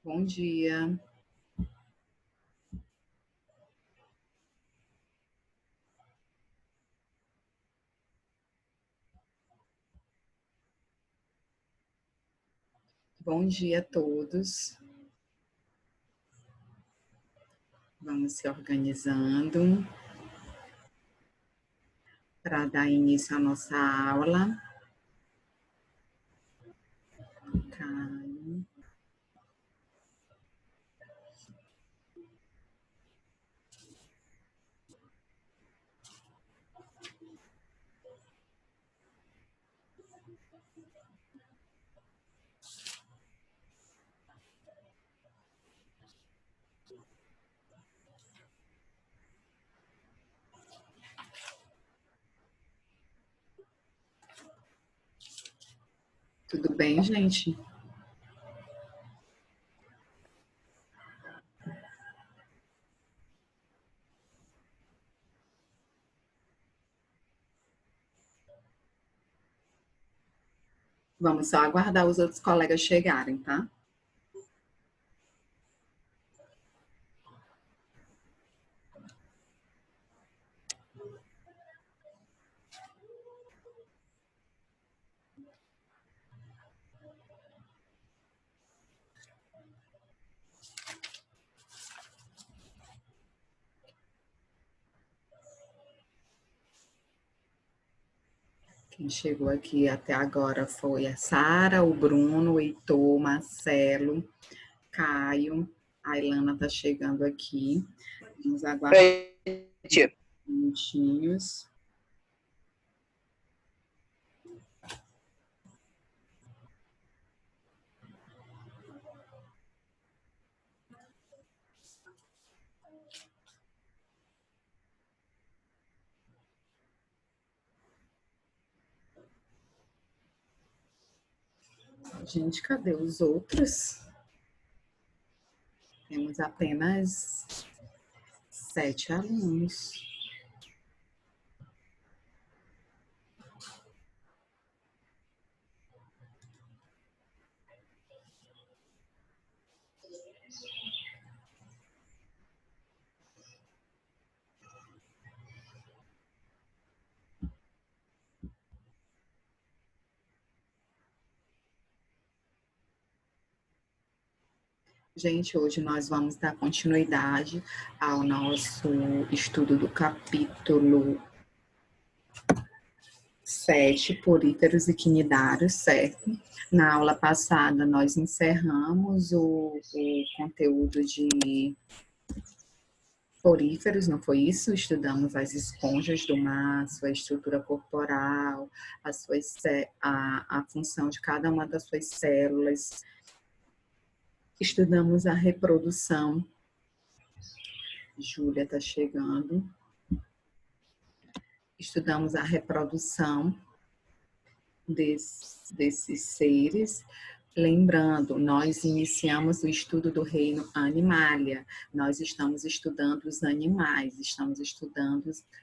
Bom dia. Bom dia a todos. Vamos se organizando para dar início à nossa aula. Caio. Tudo bem, gente? Vamos só aguardar os outros colegas chegarem, tá? Quem chegou aqui até agora foi a Sara, o Bruno, o Heitor, o Marcelo, Caio. A Ilana está chegando aqui. Vamos aguardar uns minutinhos. Gente, cadê os outros? Temos apenas 7 alunos. Gente, hoje nós vamos dar continuidade ao nosso estudo do capítulo 7, poríferos e quinidários, certo? Na aula passada, nós encerramos o conteúdo de poríferos, não foi isso? Estudamos as esponjas do mar, sua estrutura corporal, a função de cada uma das suas células. Estudamos a reprodução. Júlia está chegando. Estudamos a reprodução desses seres. Lembrando, nós iniciamos o estudo do reino Animalia. Nós estamos estudando os animais, estamos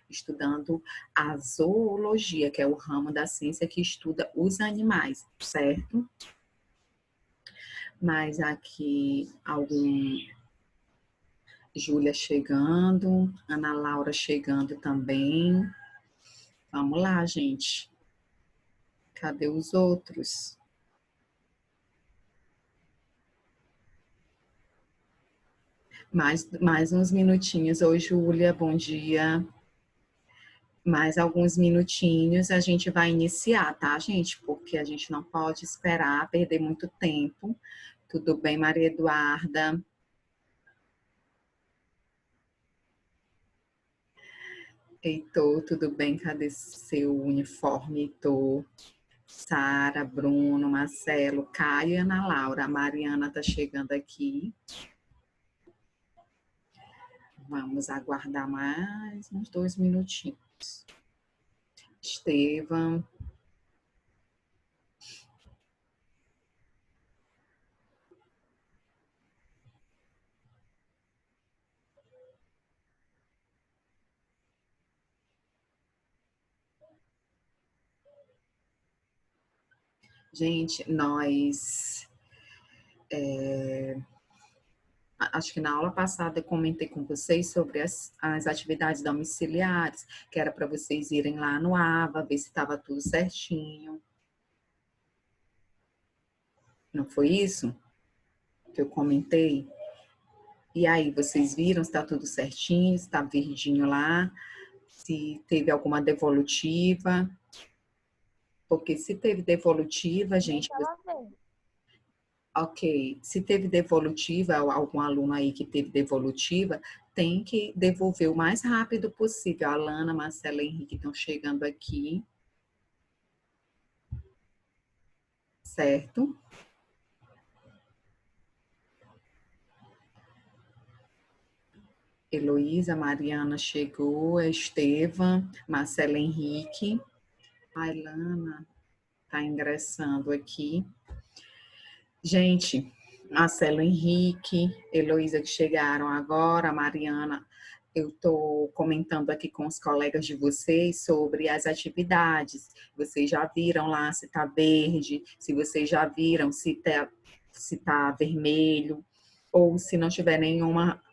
estudando a zoologia, que é o ramo da ciência que estuda os animais, certo? Mas aqui Júlia chegando, Ana Laura chegando também. Vamos lá, gente. Cadê os outros? Mais uns minutinhos. Oi, Júlia, bom dia. Mais alguns minutinhos a gente vai iniciar, tá, gente? Porque a gente não pode esperar, perder muito tempo. Tudo bem, Maria Eduarda? Heitor, tudo bem? Cadê seu uniforme, Heitor? Sara, Bruno, Marcelo, Caio e Ana Laura. A Mariana está chegando aqui. Vamos aguardar mais uns 2 minutinhos. Estevam. Gente, nós Acho que na aula passada eu comentei com vocês sobre as atividades domiciliares, que era para vocês irem lá no AVA, ver se estava tudo certinho. Não foi isso que eu comentei? E aí, vocês viram se está tudo certinho, se está verdinho lá, se teve alguma devolutiva? Porque se teve devolutiva, gente, ok, se teve devolutiva, algum aluno aí que teve devolutiva, tem que devolver o mais rápido possível. A Alana, Marcela e Henrique estão chegando aqui, certo? Heloísa, Mariana chegou, Estevam, Marcela Henrique, a Ilana está ingressando aqui. Gente, Marcelo Henrique, Heloísa que chegaram agora, Mariana, eu estou comentando aqui com os colegas de vocês sobre as atividades. Vocês já viram lá se está verde, se vocês já viram se tá vermelho, ou se não tiver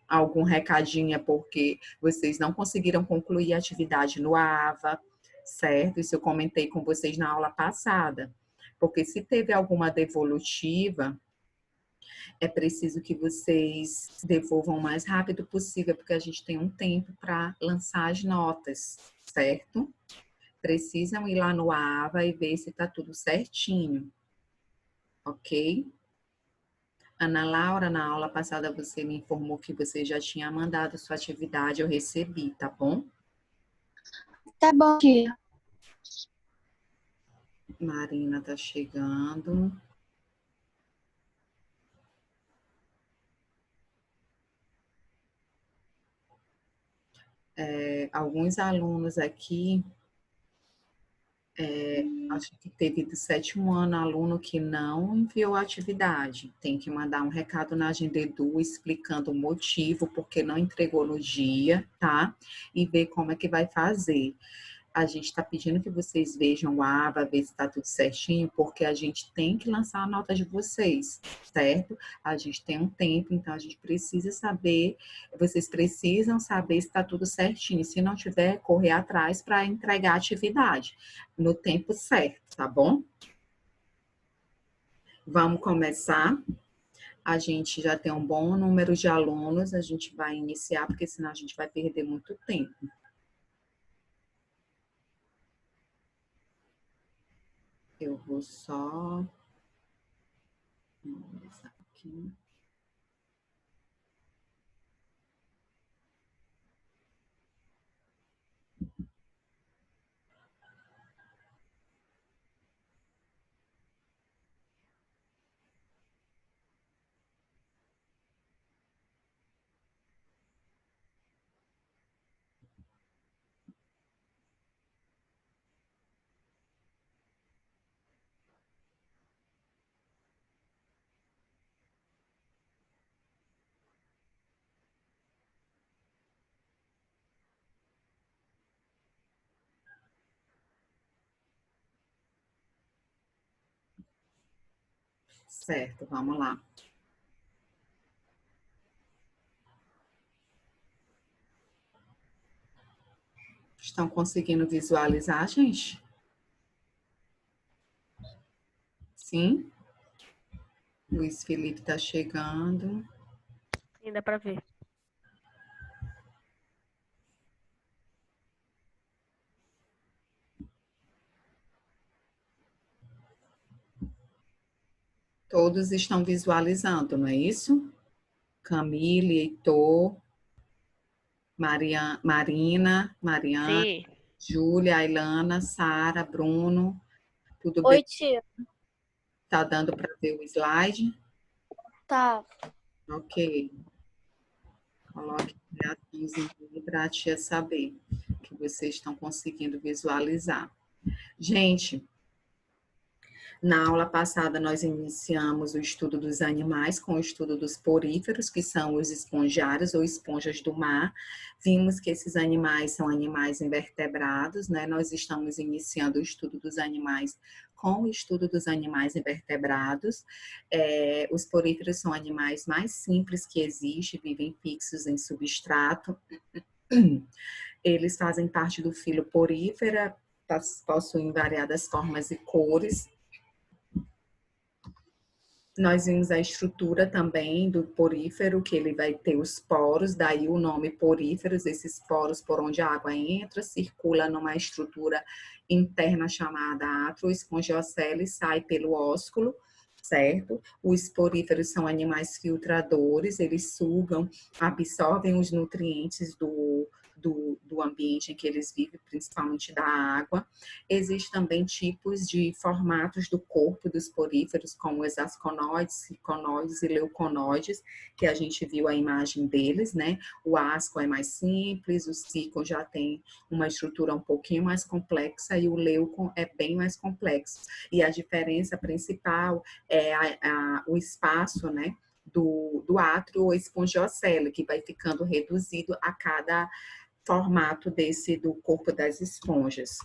algum recadinho é porque vocês não conseguiram concluir a atividade no AVA, certo? Isso eu comentei com vocês na aula passada. Porque se teve alguma devolutiva, é preciso que vocês devolvam o mais rápido possível, porque a gente tem um tempo para lançar as notas, certo? Precisam ir lá no AVA e ver se está tudo certinho, ok? Ana Laura, na aula passada você me informou que você já tinha mandado sua atividade, eu recebi, tá bom? Tá bom, tia. Marina tá chegando. Alguns alunos aqui, acho que teve do 7º ano aluno que não enviou a atividade. Tem que mandar um recado na Agenda Edu explicando o motivo, porque não entregou no dia, tá? E ver como é que vai fazer. A gente está pedindo que vocês vejam o AVA, ver se está tudo certinho, porque a gente tem que lançar a nota de vocês, certo? A gente tem um tempo, então a gente precisa saber, vocês precisam saber se está tudo certinho. Se não tiver, correr atrás para entregar a atividade no tempo certo, tá bom? Vamos começar. A gente já tem um bom número de alunos, a gente vai iniciar, porque senão a gente vai perder muito tempo. Eu vou só... aqui. Certo, vamos lá. Estão conseguindo visualizar, gente? Sim? Luiz Felipe está chegando. Sim, dá para ver. Todos estão visualizando, não é isso? Camille, Heitor, Marina, Mariana, Sim. Júlia, Ailana, Sara, Bruno. Tudo Oi, bem? tia. Tá dando para ver o slide? Tá. Ok. Coloque para a tia saber que vocês estão conseguindo visualizar. Gente, na aula passada, nós iniciamos o estudo dos animais com o estudo dos poríferos, que são os esponjários ou esponjas do mar. Vimos que esses animais são animais invertebrados, né? Nós estamos iniciando o estudo dos animais com o estudo dos animais invertebrados. Os poríferos são animais mais simples que existem, vivem fixos em substrato. Eles fazem parte do filo Porífera, possuem variadas formas e cores. Nós vimos a estrutura também do porífero, que ele vai ter os poros, daí o nome poríferos, esses poros por onde a água entra, circula numa estrutura interna chamada átrio espongiocele e sai pelo ósculo, certo? Os poríferos são animais filtradores, eles sugam, absorvem os nutrientes do ambiente em que eles vivem, principalmente da água. Existem também tipos de formatos do corpo dos poríferos, como os asconoides, ciconoides e leuconoides, que a gente viu a imagem deles, né? O asco é mais simples, o cico já tem uma estrutura um pouquinho mais complexa e o leucon é bem mais complexo. E a diferença principal é o espaço, né? Do átrio ou espongiocele, que vai ficando reduzido a cada formato do corpo das esponjas.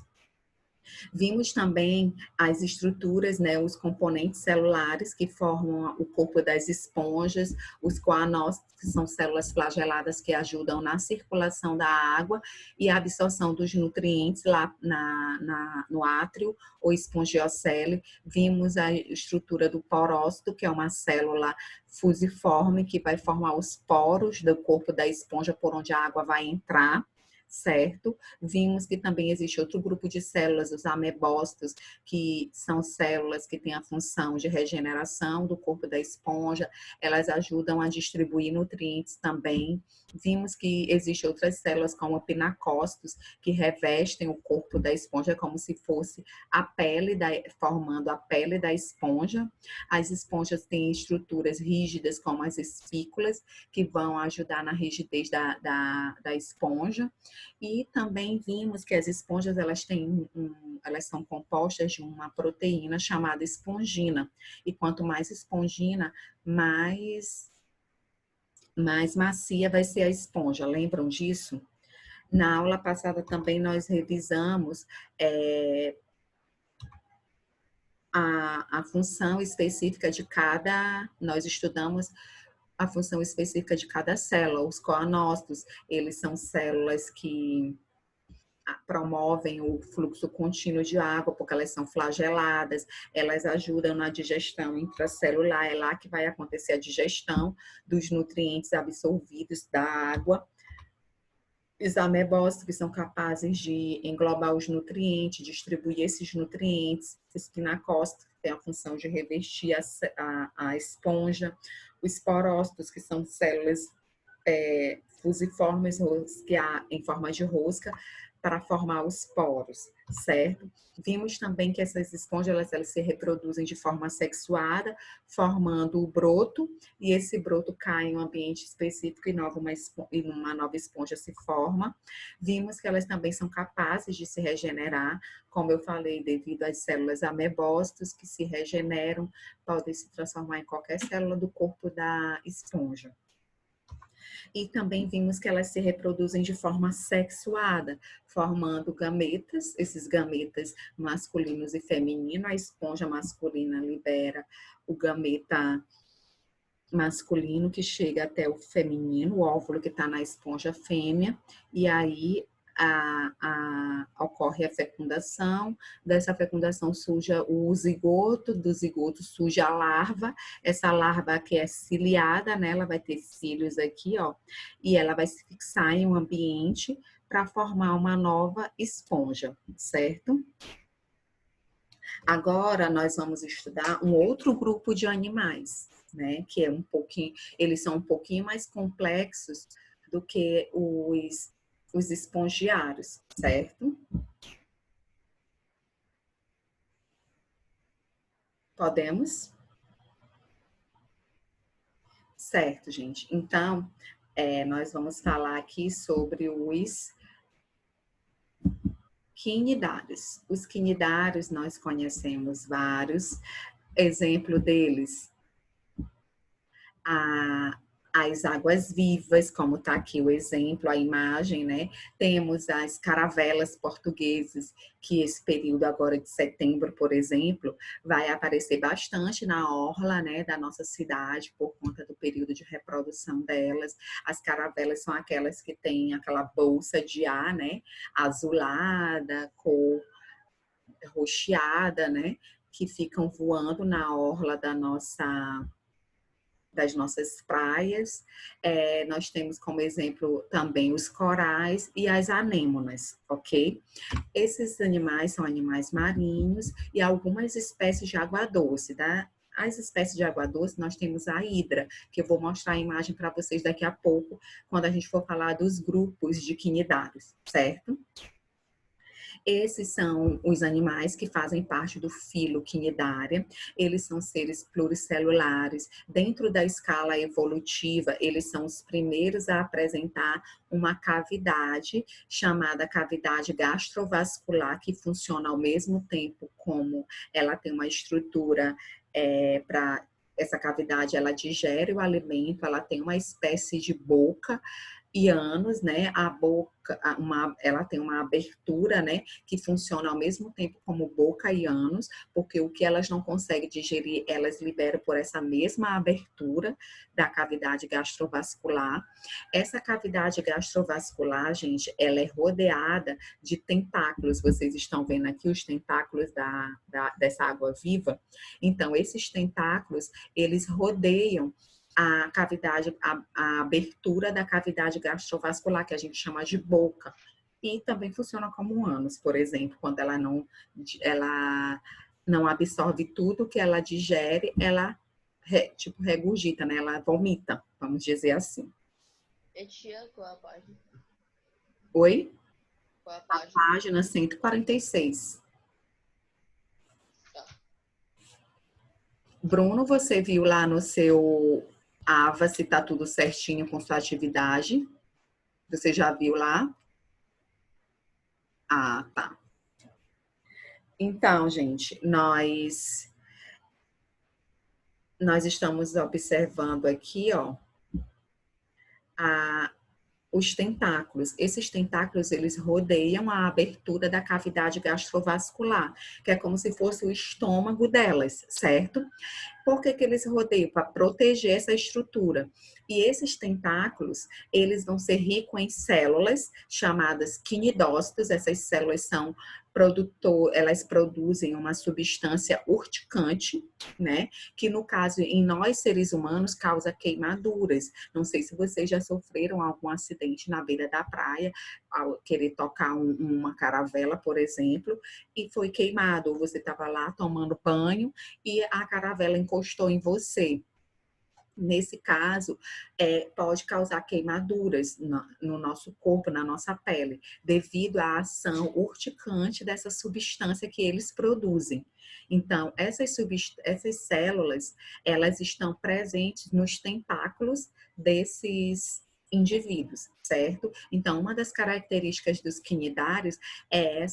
Vimos também as estruturas, né, os componentes celulares que formam o corpo das esponjas, os coanócitos, que são células flageladas que ajudam na circulação da água e a absorção dos nutrientes lá no átrio ou espongiocele. Vimos a estrutura do porócito, que é uma célula fusiforme que vai formar os poros do corpo da esponja por onde a água vai entrar, certo? Vimos que também existe outro grupo de células, os amebócitos, que são células que têm a função de regeneração do corpo da esponja, elas ajudam a distribuir nutrientes também. Vimos que existem outras células, como pinacócitos, que revestem o corpo da esponja como se fosse a pele, formando a pele da esponja. As esponjas têm estruturas rígidas, como as espículas, que vão ajudar na rigidez da esponja. E também vimos que as esponjas elas são compostas de uma proteína chamada espongina. E quanto mais espongina, mais macia vai ser a esponja. Lembram disso? Na aula passada também nós revisamos a função específica de nós estudamos a função específica de cada célula. Os coanócitos, eles são células que promovem o fluxo contínuo de água, porque elas são flageladas, elas ajudam na digestão intracelular, é lá que vai acontecer a digestão dos nutrientes absorvidos da água. Os amebócitos, que são capazes de englobar os nutrientes, distribuir esses nutrientes. Os pinacócitos, que tem a função de revestir a esponja. Os porócitos, que são células fusiformes em forma de rosca, para formar os poros, certo? Vimos também que essas esponjas elas se reproduzem de forma sexuada, formando o broto, e esse broto cai em um ambiente específico e uma nova esponja se forma. Vimos que elas também são capazes de se regenerar, como eu falei, devido às células amebócitos que se regeneram, podem se transformar em qualquer célula do corpo da esponja. E também vimos que elas se reproduzem de forma sexuada, formando gametas, esses gametas masculinos e femininos. A esponja masculina libera o gameta masculino que chega até o feminino, o óvulo que está na esponja fêmea, e aí ocorre a fecundação. Dessa fecundação surge o zigoto, do zigoto surge a larva. Essa larva que é ciliada, né? Ela vai ter cílios aqui, ó, e ela vai se fixar em um ambiente para formar uma nova esponja, certo? Agora nós vamos estudar um outro grupo de animais, né? Que é eles são um pouquinho mais complexos do que os espongiários, certo? Podemos? Certo, gente. Então, nós vamos falar aqui sobre os quinidários. Os quinidários, nós conhecemos vários. Exemplo deles, as águas-vivas, como está aqui o exemplo, a imagem, né? Temos as caravelas portuguesas, que esse período agora de setembro, por exemplo, vai aparecer bastante na orla, né, da nossa cidade, por conta do período de reprodução delas. As caravelas são aquelas que têm aquela bolsa de ar, né, azulada, cor roxeada, né, que ficam voando na orla das nossas praias. Nós temos como exemplo também os corais e as anêmonas, ok? Esses animais são animais marinhos e algumas espécies de água doce, tá? As espécies de água doce, nós temos a hidra, que eu vou mostrar a imagem para vocês daqui a pouco, quando a gente for falar dos grupos de quinidários, certo? Esses são os animais que fazem parte do filo Quinidária. Eles são seres pluricelulares. Dentro da escala evolutiva, eles são os primeiros a apresentar uma cavidade chamada cavidade gastrovascular, que funciona ao mesmo tempo como ela tem uma estrutura para essa cavidade, ela digere o alimento, ela tem uma espécie de boca e ânus, né? A boca, ela tem uma abertura, né? Que funciona ao mesmo tempo como boca e ânus, porque o que elas não conseguem digerir, elas liberam por essa mesma abertura da cavidade gastrovascular. Essa cavidade gastrovascular, gente, ela é rodeada de tentáculos. Vocês estão vendo aqui os tentáculos dessa água viva? Então, esses tentáculos, eles rodeiam a cavidade, a abertura da cavidade gastrovascular, que a gente chama de boca. E também funciona como um ânus, por exemplo, quando ela não absorve tudo que ela digere, ela tipo regurgita, né? Ela vomita, vamos dizer assim. Tia, qual a página? Oi? Qual a A página? página 146. Tá. Bruno, você viu lá no seu AVA se tá tudo certinho com sua atividade? Você já viu lá? Ah, tá. Então, gente, nós estamos observando aqui, ó, os tentáculos. Esses tentáculos, eles rodeiam a abertura da cavidade gastrovascular, que é como se fosse o estômago delas, certo? Por que eles rodeiam? Para proteger essa estrutura. E esses tentáculos, eles vão ser ricos em células chamadas quinidócitos. Essas células são elas produzem uma substância urticante, né? Que no caso, em nós seres humanos, causa queimaduras. Não sei se vocês já sofreram algum acidente na beira da praia, ao querer tocar uma caravela, por exemplo, e foi queimado. Ou você estava lá tomando banho e a caravela encostou em você. Nesse caso, pode causar queimaduras no nosso corpo, na nossa pele, devido à ação urticante dessa substância que eles produzem. Então, essas células, elas estão presentes nos tentáculos desses indivíduos, certo? Então, uma das características dos quinidários é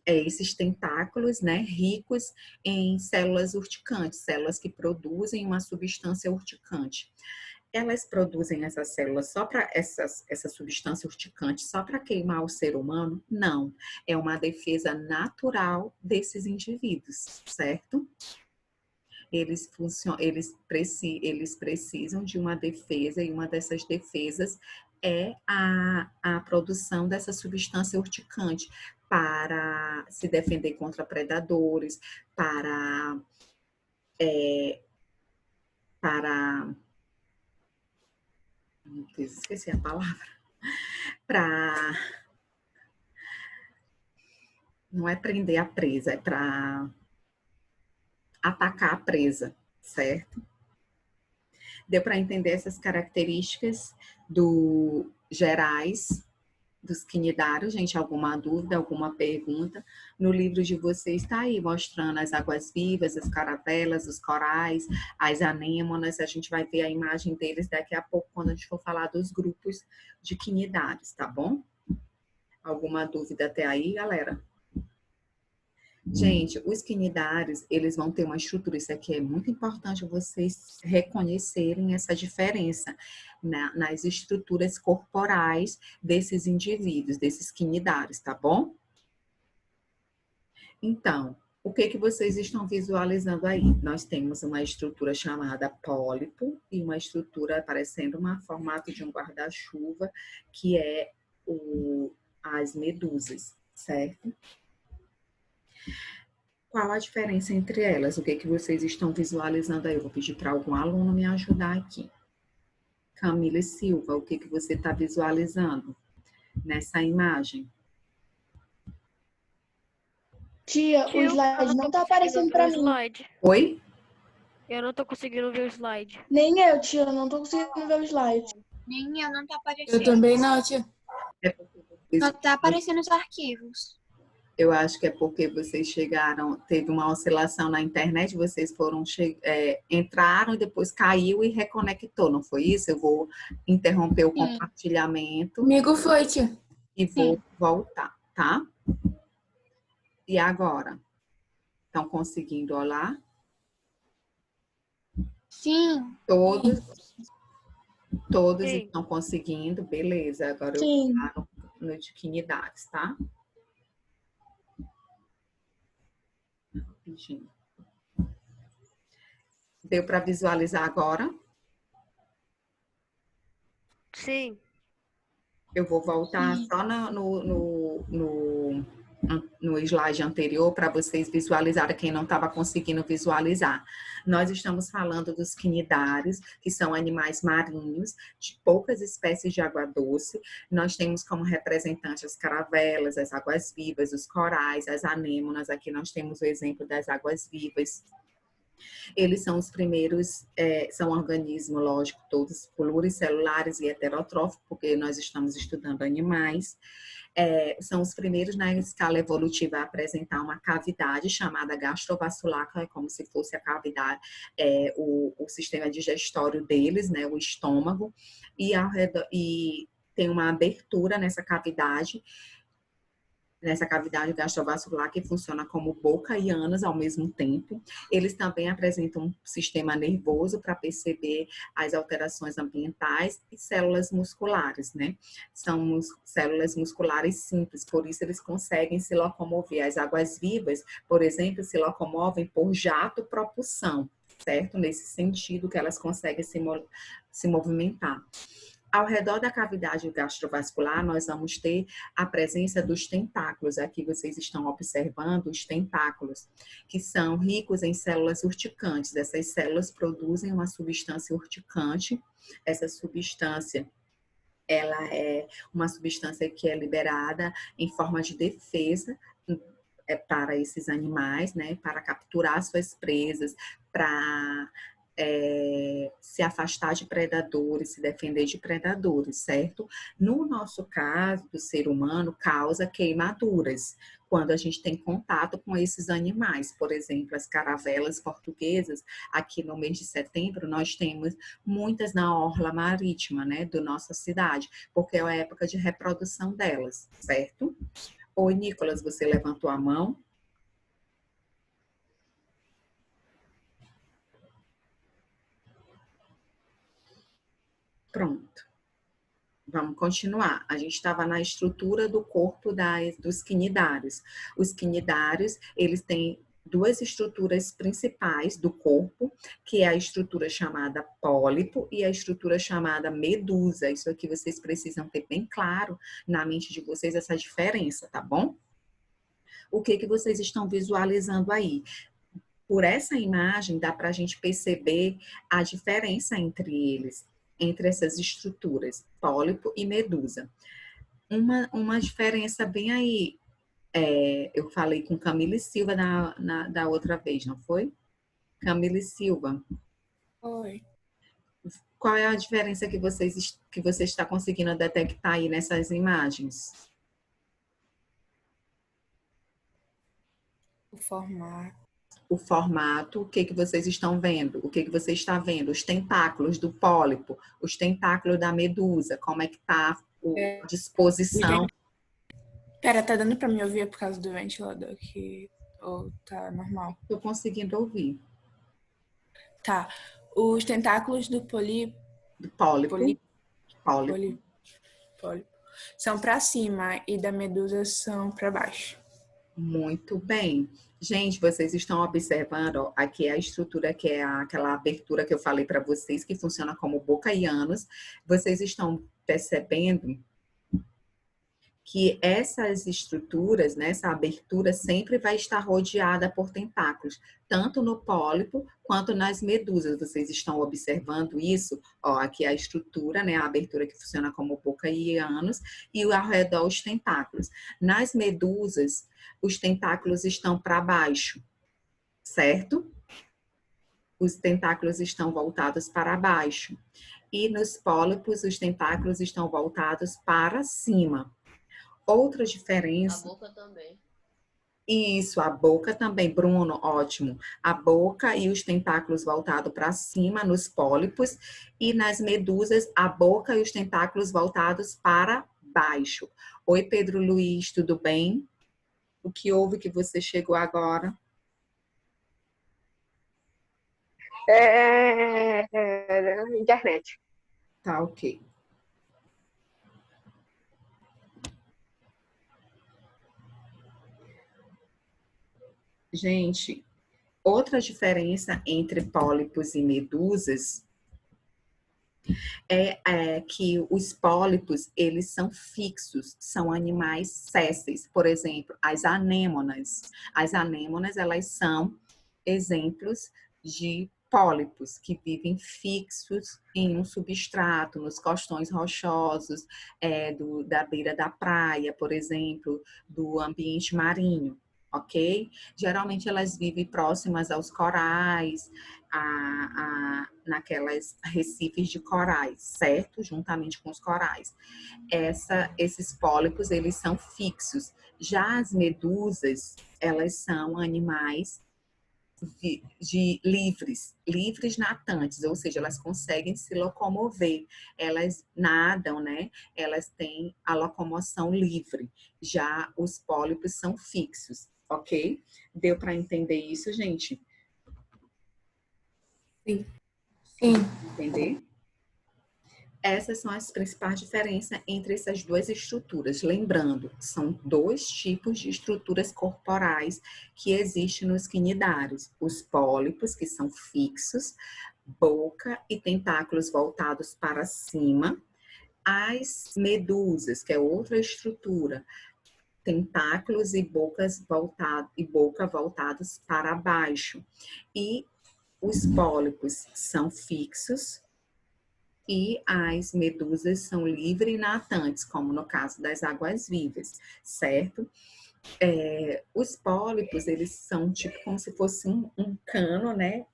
esses tentáculos, né, ricos em células urticantes, células que produzem uma substância urticante. Elas produzem essas células só para essa substância urticante só para queimar o ser humano? Não. É uma defesa natural desses indivíduos, certo? Eles precisam de uma defesa, e uma dessas defesas é a produção dessa substância urticante para se defender contra predadores, para meu Deus, esqueci a palavra, não é prender a presa, é para atacar a presa, certo? Deu para entender essas características gerais dos quinidários, gente? Alguma dúvida, alguma pergunta? No livro de vocês está aí mostrando as águas-vivas, as caravelas, os corais, as anêmonas. A gente vai ver a imagem deles daqui a pouco, quando a gente for falar dos grupos de quinidários, tá bom? Alguma dúvida até aí, galera? Gente, os quinidários, eles vão ter uma estrutura. Isso aqui é muito importante vocês reconhecerem essa diferença nas estruturas corporais desses indivíduos, desses quinidários, tá bom? Então, o que que vocês estão visualizando aí? Nós temos uma estrutura chamada pólipo e uma estrutura parecendo um formato de um guarda-chuva, que é as medusas, certo? Qual a diferença entre elas? O que que vocês estão visualizando aí? Eu vou pedir para algum aluno me ajudar aqui. Camila Silva, o que que você está visualizando nessa imagem? Tia, o Tio, eu slide não tô tá conseguindo aparecendo ver pra o mim. slide. Oi? Eu não tô conseguindo ver o slide. Nem eu, tia, eu não tô conseguindo ver o slide. Nem eu, não tá Eu aparecendo. também não, tia. É porque vocês- Só tá aparecendo os arquivos. Eu acho que é porque vocês chegaram, teve uma oscilação na internet, vocês foram entraram e depois caiu e reconectou, não foi isso? Eu vou interromper o Sim. compartilhamento Comigo foi, tia. e vou voltar, tá? E agora? Estão conseguindo olhar? Sim. Todos Sim. estão conseguindo, beleza. Agora eu Sim. vou lá no de quinidades, tá? Rapidinho. Deu para visualizar agora? Sim. Eu vou voltar só no slide anterior para vocês visualizarem quem não estava conseguindo visualizar. Nós estamos falando dos quinidários, que são animais marinhos, de poucas espécies de água doce. Nós temos como representantes as caravelas, as águas-vivas, os corais, as anêmonas. Aqui nós temos o exemplo das águas-vivas. Eles são os primeiros, são organismos, lógico, todos pluricelulares e heterótrofos, porque nós estamos estudando animais. São os primeiros na escala evolutiva a apresentar uma cavidade chamada gastrovascular, que é como se fosse a cavidade, o sistema digestório deles, né, o estômago, e tem uma abertura nessa cavidade gastrovascular que funciona como boca e ânus ao mesmo tempo. Eles também apresentam um sistema nervoso para perceber as alterações ambientais e células musculares, né? São células musculares simples, por isso eles conseguem se locomover. As águas-vivas, por exemplo, se locomovem por jato-propulsão, certo? Nesse sentido que elas conseguem se movimentar. Ao redor da cavidade gastrovascular, nós vamos ter a presença dos tentáculos. Aqui vocês estão observando os tentáculos, que são ricos em células urticantes. Essas células produzem uma substância urticante. Essa substância, ela é uma substância que é liberada em forma de defesa para esses animais, né? Para capturar suas presas, para se afastar de predadores, se defender de predadores, certo? No nosso caso, do ser humano, causa queimaduras quando a gente tem contato com esses animais. Por exemplo, as caravelas portuguesas, aqui no mês de setembro, nós temos muitas na orla marítima, né, da nossa cidade, porque é a época de reprodução delas, certo? Oi, Nicolas, você levantou a mão? Pronto. Vamos continuar. A gente estava na estrutura do corpo dos quinidários. Os quinidários, eles têm duas estruturas principais do corpo, que é a estrutura chamada pólipo e a estrutura chamada medusa. Isso aqui vocês precisam ter bem claro na mente de vocês essa diferença, tá bom? O que que vocês estão visualizando aí? Por essa imagem, dá para a gente perceber a diferença entre eles, entre essas estruturas, pólipo e medusa. Uma diferença bem aí, eu falei com Camila Silva da outra vez, não foi? Camila Silva, Oi. qual é a diferença que você está conseguindo detectar aí nessas imagens? O formato. O formato, o que que vocês estão vendo? O que que você está vendo? Os tentáculos do pólipo, os tentáculos da medusa, como é que tá a disposição? Pera, tá dando pra me ouvir por causa do ventilador aqui? Ou tá normal? Estou conseguindo ouvir. Tá. Os tentáculos do pólipo, Do pólipo. pólipo, Pólipo. pólipo são para cima e da medusa são para baixo. Muito bem. Gente, vocês estão observando, ó, aqui é a estrutura que é aquela abertura que eu falei para vocês, que funciona como boca e ânus. Vocês estão percebendo que essas estruturas, né, essa abertura sempre vai estar rodeada por tentáculos, tanto no pólipo quanto nas medusas. Vocês estão observando isso? Ó, aqui é a estrutura, né, a abertura que funciona como boca e ânus, e ao redor os tentáculos. Nas medusas, os tentáculos estão para baixo, certo? Os tentáculos estão voltados para baixo. E nos pólipos, os tentáculos estão voltados para cima. Outra A diferença, boca também. isso, a boca também, Bruno, ótimo. A boca e os tentáculos voltados para cima nos pólipos e nas medusas, a boca e os tentáculos voltados para baixo. Oi, Pedro Luiz, tudo bem? O que houve que você chegou agora? Internet. Tá, ok. Gente, outra diferença entre pólipos e medusas é que os pólipos, eles são fixos, são animais sésseis. Por exemplo, as anêmonas. As anêmonas, elas são exemplos de pólipos que vivem fixos em um substrato, nos costões rochosos, da beira da praia, por exemplo, do ambiente marinho, ok? Geralmente elas vivem próximas aos corais, naquelas recifes de corais, certo? Juntamente com os corais. Esses pólipos, eles são fixos. Já as medusas, elas são animais livres natantes, ou seja, elas conseguem se locomover, elas nadam, né? Elas têm a locomoção livre. Já os pólipos são fixos, ok? Deu para entender isso, gente? Sim. Entender? Essas são as principais diferenças entre essas duas estruturas. Lembrando, são dois tipos de estruturas corporais que existem nos quinidários. Os pólipos, que são fixos, boca e tentáculos voltados para cima. As medusas, que é outra estrutura, tentáculos e boca voltados para baixo. E os pólipos são fixos, e as medusas são livres e natantes, como no caso das águas-vivas, certo? Os pólipos, eles são tipo como se fosse um cano, né?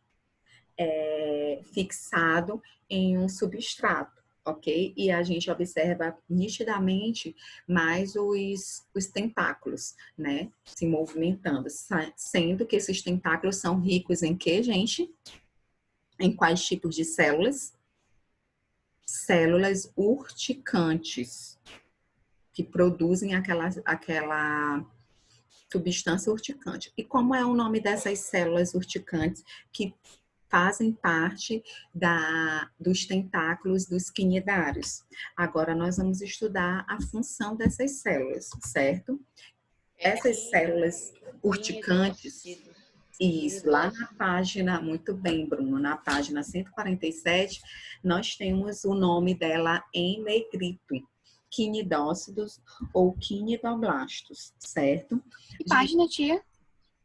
Fixado em um substrato, ok? E a gente observa nitidamente mais os tentáculos, né? Se movimentando, sendo que esses tentáculos são ricos em quê, gente? Em quais tipos de células? Células urticantes, que produzem aquela substância urticante. E como é o nome dessas células urticantes que fazem parte dos tentáculos dos quinidários? Agora nós vamos estudar a função dessas células, certo? Essas células urticantes, isso, lá na página, muito bem, Bruno, na página 147, nós temos o nome dela em negrito, quinidócitos ou quinidoblastos, certo? Que página, tia?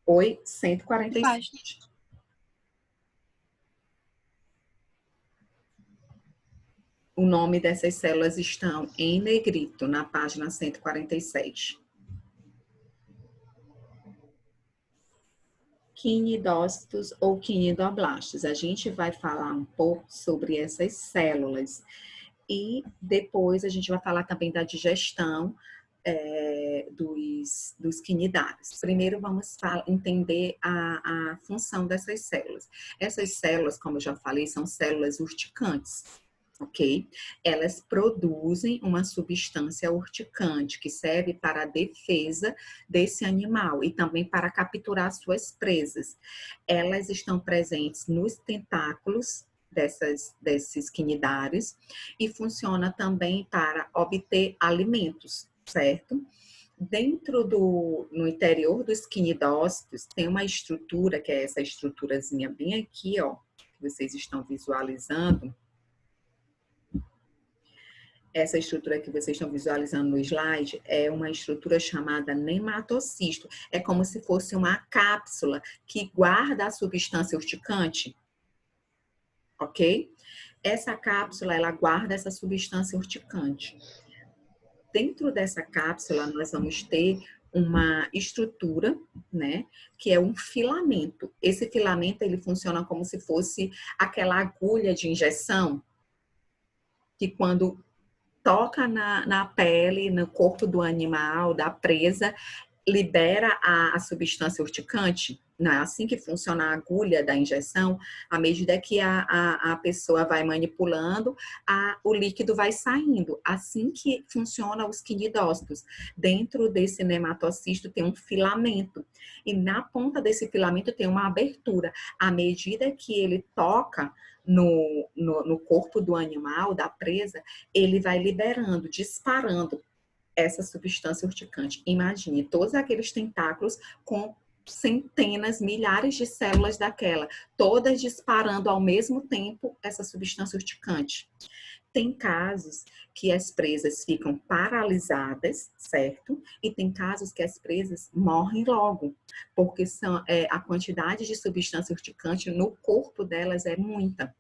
Oi, 147. O nome dessas células estão em negrito, na página 147. Quinidócitos ou quinidoblastos. A gente vai falar um pouco sobre essas células e depois a gente vai falar também da digestão dos quinidários. Primeiro vamos entender a função dessas células. Essas células, como eu já falei, são células urticantes, ok? Elas produzem uma substância urticante que serve para a defesa desse animal e também para capturar suas presas. Elas estão presentes nos tentáculos desses quinidários e funciona também para obter alimentos, certo? No interior dos quinidócitos tem uma estrutura, que é essa estruturazinha bem aqui, ó, que vocês estão visualizando. Essa estrutura que vocês estão visualizando no slide é uma estrutura chamada nematocisto. É como se fosse uma cápsula que guarda a substância urticante, ok? Essa cápsula, ela guarda essa substância urticante. Dentro dessa cápsula, nós vamos ter uma estrutura, né, que é um filamento. Esse filamento, ele funciona como se fosse aquela agulha de injeção, que quando toca na pele, no corpo do animal, da presa, libera a substância urticante. Não é assim que funciona a agulha da injeção? À medida que a pessoa vai manipulando, o líquido vai saindo. Assim que funciona os quinidócitos. Dentro desse nematocisto tem um filamento. E na ponta desse filamento tem uma abertura. À medida que ele toca no corpo do animal, da presa, ele vai liberando, disparando essa substância urticante. Imagine todos aqueles tentáculos com centenas, milhares de células daquela, todas disparando ao mesmo tempo essa substância urticante. Tem casos que as presas ficam paralisadas, certo? E tem casos que as presas morrem logo, porque a quantidade de substância urticante no corpo delas é muita.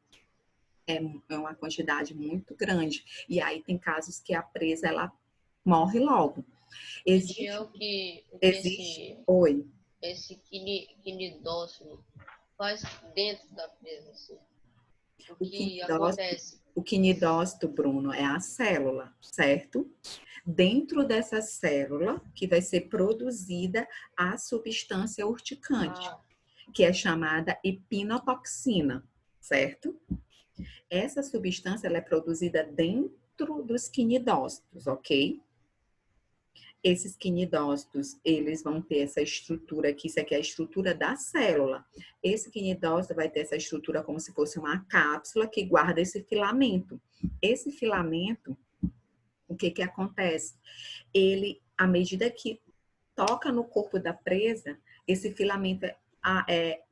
É uma quantidade muito grande. E aí tem casos que a presa, ela morre logo. Existe. Oi. Esse quinidócito faz dentro da presa, assim. O que acontece? O quinidócito, Bruno, é a célula, certo? Dentro dessa célula que vai ser produzida a substância urticante, que é chamada hipnotoxina, certo? Essa substância, ela é produzida dentro dos quinidócitos, ok? Esses quinidócitos, eles vão ter essa estrutura aqui, isso aqui é a estrutura da célula. Esse quinidócito vai ter essa estrutura como se fosse uma cápsula que guarda esse filamento. Esse filamento, o que que acontece? Ele, à medida que toca no corpo da presa, esse filamento é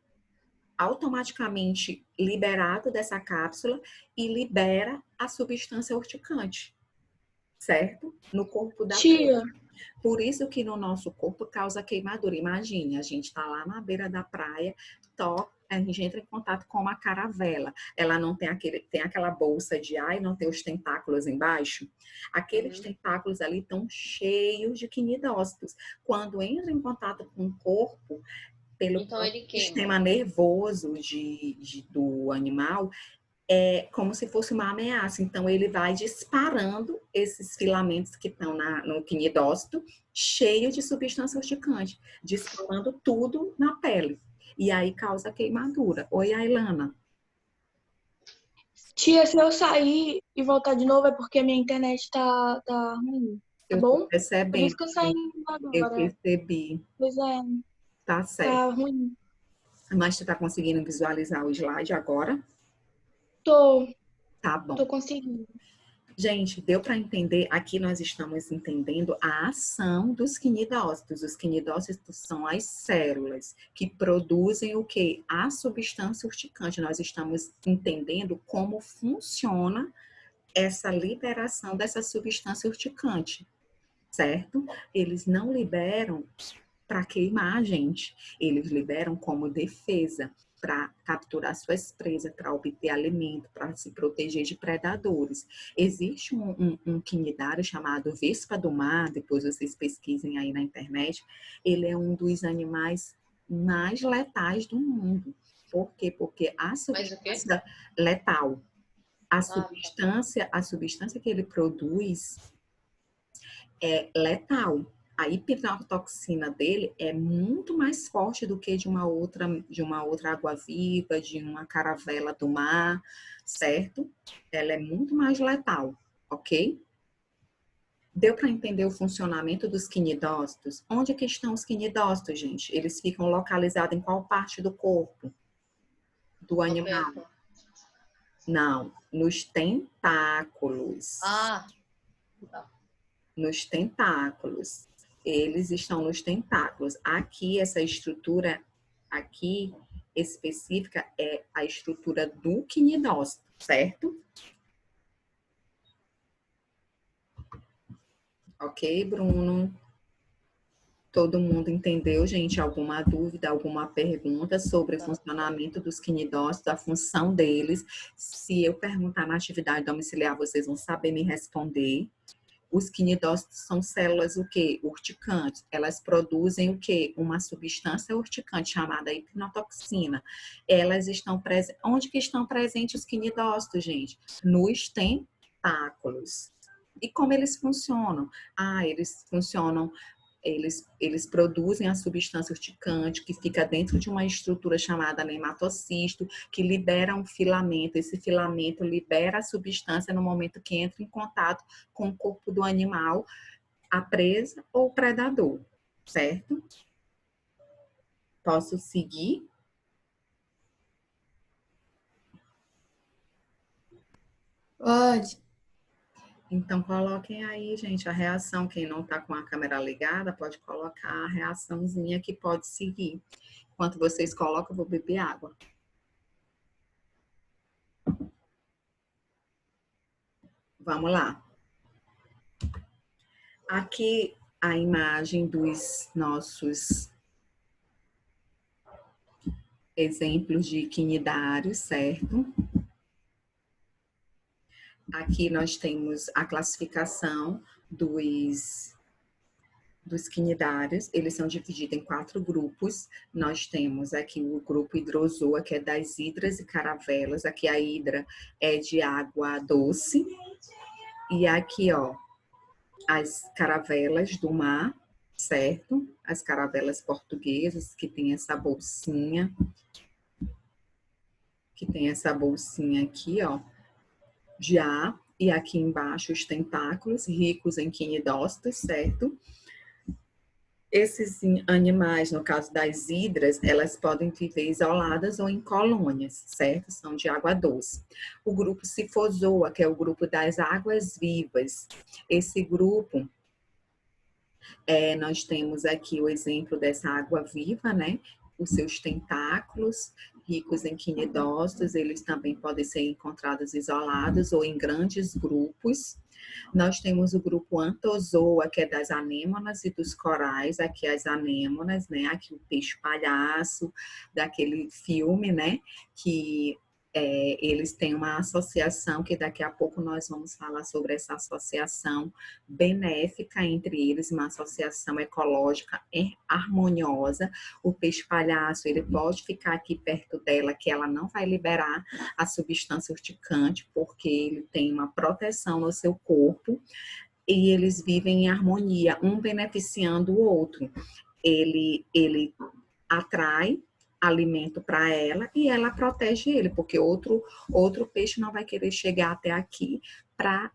automaticamente liberado dessa cápsula e libera a substância urticante, certo? No corpo da Tia, presa. Por isso que no nosso corpo causa queimadura. Imagine, a gente tá lá na beira da praia, a gente entra em contato com uma caravela. Ela não tem tem aquela bolsa de ar e não tem os tentáculos embaixo. Aqueles tentáculos ali estão cheios de quinidócitos. Quando entra em contato com o corpo, pelo sistema nervoso do animal, é como se fosse uma ameaça. Então, ele vai disparando esses filamentos que estão no quinidócito, cheio de substância urticante, disparando tudo na pele. E aí causa queimadura. Oi, Ailana. tia, se eu sair e voltar de novo é porque a minha internet tá ruim. Tá bom? Por Percebendo. isso que eu saí agora. Eu percebi. Pois é. Tá certo. Tá ruim. Mas tu tá conseguindo visualizar o slide agora? Tô Tá bom. Tô conseguindo. Gente, deu para entender? Aqui nós estamos entendendo a ação dos quinidócitos. Os quinidócitos são as células que produzem o quê? A substância urticante. Nós estamos entendendo como funciona essa liberação dessa substância urticante, certo? Eles não liberam para queimar a gente. Eles liberam como defesa, para capturar suas presas, para obter alimento, para se proteger de predadores. Existe um quinidário chamado vespa do mar, depois vocês pesquisem aí na internet. Ele é um dos animais mais letais do mundo. Por quê? Porque a substância letal, a substância que ele produz é letal. a hipnotoxina dele é muito mais forte do que de uma outra água-viva, de uma caravela do mar, certo? Ela é muito mais letal, ok? Deu para entender o funcionamento dos quinidócitos? Onde que estão os quinidócitos, gente? Eles ficam localizados em qual parte do corpo do animal? Não, nos tentáculos. Ah, tá. Nos tentáculos. Eles estão nos tentáculos. Aqui, essa estrutura aqui específica é a estrutura do quinidócito, certo? Ok, Bruno? Todo mundo entendeu, gente? Alguma dúvida, alguma pergunta sobre o funcionamento dos quinidócitos, a função deles? Se eu perguntar na atividade domiciliar, vocês vão saber me responder. Os quinidócitos são células o quê? Urticantes. Elas produzem o quê? Uma substância urticante chamada hipnotoxina. Elas estão presentes. Onde que estão presentes os quinidócitos, gente? Nos tentáculos. E como eles funcionam? Eles funcionam. Eles produzem a substância urticante que fica dentro de uma estrutura chamada nematocisto, que libera um filamento. Esse filamento libera a substância no momento que entra em contato com o corpo do animal, a presa ou o predador, certo? Posso seguir? Pode. Então, coloquem aí, gente, a reação. Quem não está com a câmera ligada, pode colocar a reaçãozinha que pode seguir. Enquanto vocês colocam, eu vou beber água. Vamos lá. Aqui a imagem dos nossos exemplos de quinidários, certo? Aqui nós temos a classificação dos quinidários. Eles são divididos em 4 grupos. Nós temos aqui o grupo hidrozoa, que é das hidras e caravelas. Aqui a hidra é de água doce. E aqui, ó, as caravelas do mar, certo? As caravelas portuguesas, que tem essa bolsinha. Que tem essa bolsinha aqui, ó, de ar, e aqui embaixo os tentáculos ricos em quinidócitos, certo? Esses animais, no caso das hidras, elas podem viver isoladas ou em colônias, certo? São de água doce. O grupo Cifozoa, que é o grupo das águas vivas. Esse grupo, nós temos aqui o exemplo dessa água viva, né? Os seus tentáculos ricos em quinidócitos, eles também podem ser encontrados isolados ou em grandes grupos. Nós temos o grupo Anthozoa, que é das anêmonas e dos corais. Aqui as anêmonas, né? Aqui o peixe palhaço, daquele filme, né? Que eles têm uma associação, que daqui a pouco nós vamos falar sobre essa associação benéfica entre eles, uma associação ecológica harmoniosa. O peixe palhaço, ele pode ficar aqui perto dela, que ela não vai liberar a substância urticante, porque ele tem uma proteção no seu corpo, e eles vivem em harmonia, um beneficiando o outro. Ele atrai alimento para ela e ela protege ele, porque outro peixe não vai querer chegar até aqui para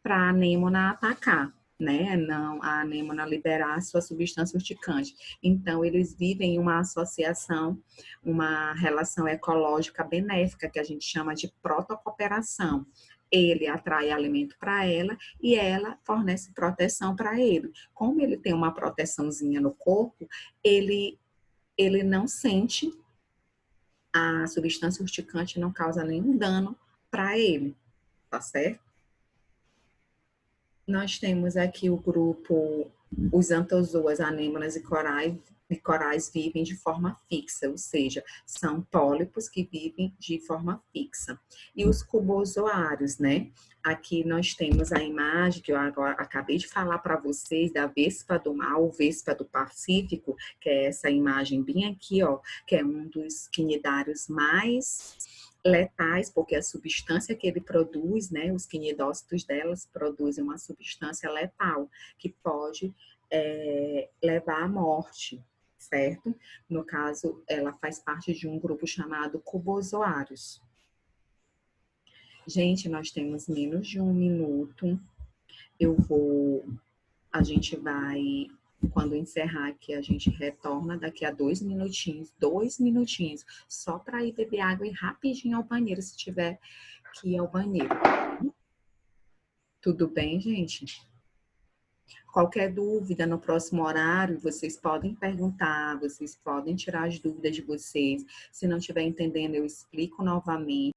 a anêmona atacar, né? Não, a anêmona liberar a sua substância urticante. Então, eles vivem uma associação, uma relação ecológica benéfica, que a gente chama de protocooperação. Ele atrai alimento para ela e ela fornece proteção para ele. Como ele tem uma proteçãozinha no corpo, ele não sente, a substância urticante não causa nenhum dano para ele, tá certo? Nós temos aqui o grupo, os anthozoas, anêmonas e corais vivem de forma fixa, ou seja, são pólipos que vivem de forma fixa. E os cubozoários, né? Aqui nós temos a imagem que eu agora acabei de falar para vocês da vespa do mar, ou vespa do Pacífico, que é essa imagem bem aqui, ó, que é um dos quinidários mais letais, porque a substância que ele produz, né, os quinidócitos delas produzem uma substância letal, que pode levar à morte, certo? No caso, ela faz parte de um grupo chamado cubozoários. Gente, nós temos menos de 1 minuto. A gente vai, quando encerrar aqui, a gente retorna daqui a 2 minutinhos, só para ir beber água e rapidinho ao banheiro, se tiver que ir ao banheiro. Tudo bem, gente? Qualquer dúvida no próximo horário, vocês podem perguntar, vocês podem tirar as dúvidas de vocês. Se não estiver entendendo, eu explico novamente.